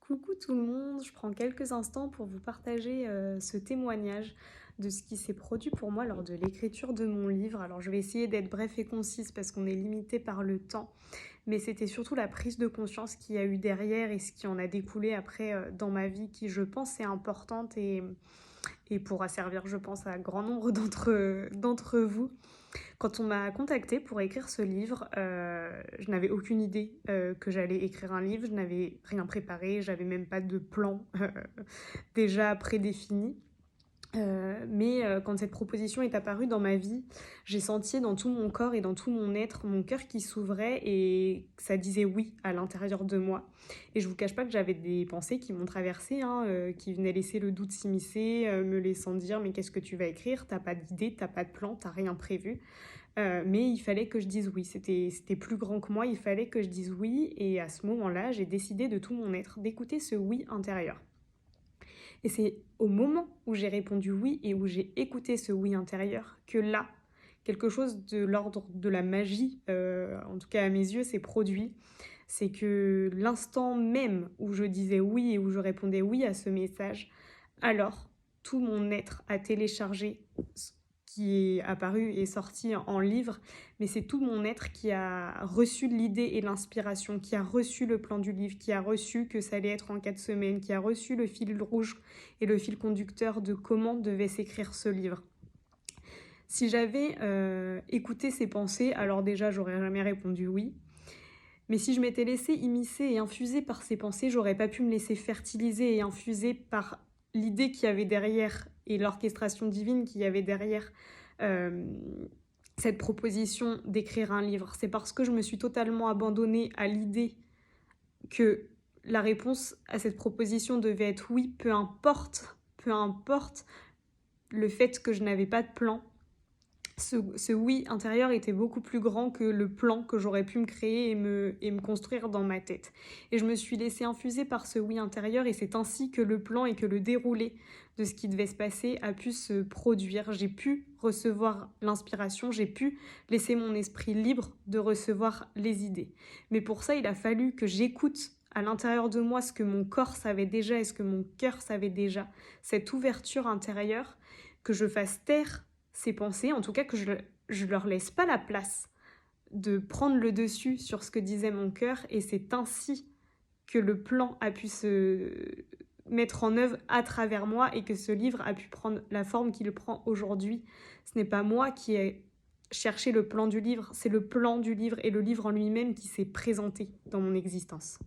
Coucou tout le monde, je prends quelques instants pour vous partager ce témoignage de ce qui s'est produit pour moi lors de l'écriture de mon livre. Alors je vais essayer d'être bref et concise parce qu'on est limité par le temps, mais c'était surtout la prise de conscience qu'il y a eu derrière et ce qui en a découlé après dans ma vie qui je pense est importante et pourra servir je pense à un grand nombre d'entre vous. Quand on m'a contactée pour écrire ce livre, je n'avais aucune idée que j'allais écrire un livre, je n'avais rien préparé, j'avais même pas de plan déjà prédéfini. Mais quand cette proposition est apparue dans ma vie, j'ai senti dans tout mon corps et dans tout mon être, mon cœur qui s'ouvrait et ça disait oui à l'intérieur de moi. Et je vous cache pas que j'avais des pensées qui m'ont traversée, qui venaient laisser le doute s'immiscer, me laissant dire mais qu'est-ce que tu vas écrire? T'as pas d'idée, t'as pas de plan, t'as rien prévu. Mais il fallait que je dise oui, c'était plus grand que moi, il fallait que je dise oui et à ce moment-là, j'ai décidé de tout mon être d'écouter ce oui intérieur. Et c'est au moment où j'ai répondu oui et où j'ai écouté ce oui intérieur que là, quelque chose de l'ordre de la magie, en tout cas à mes yeux, s'est produit. C'est que l'instant même où je disais oui et où je répondais oui à ce message, alors tout mon être a téléchargé ce qui est apparu et sorti en livre, mais c'est tout mon être qui a reçu l'idée et l'inspiration, qui a reçu le plan du livre, qui a reçu que ça allait être en 4 semaines, qui a reçu le fil rouge et le fil conducteur de comment devait s'écrire ce livre. Si j'avais écouté ces pensées, alors déjà j'aurais jamais répondu oui. Mais si je m'étais laissée immiscer et infuser par ces pensées, j'aurais pas pu me laisser fertiliser et infuser par l'idée qu'il y avait derrière et l'orchestration divine qu'il y avait derrière euh, cette proposition d'écrire un livre. C'est parce que je me suis totalement abandonnée à l'idée que la réponse à cette proposition devait être oui, peu importe le fait que je n'avais pas de plan. Ce oui intérieur était beaucoup plus grand que le plan que j'aurais pu me créer et me construire dans ma tête. Et je me suis laissée infuser par ce oui intérieur et c'est ainsi que le plan et que le déroulé de ce qui devait se passer a pu se produire. J'ai pu recevoir l'inspiration, j'ai pu laisser mon esprit libre de recevoir les idées. Mais pour ça, il a fallu que j'écoute à l'intérieur de moi ce que mon corps savait déjà et ce que mon cœur savait déjà. Cette ouverture intérieure, que je fasse taire ces pensées, en tout cas que je leur laisse pas la place de prendre le dessus sur ce que disait mon cœur et c'est ainsi que le plan a pu se mettre en œuvre à travers moi et que ce livre a pu prendre la forme qu'il prend aujourd'hui. Ce n'est pas moi qui ai cherché le plan du livre, c'est le plan du livre et le livre en lui-même qui s'est présenté dans mon existence.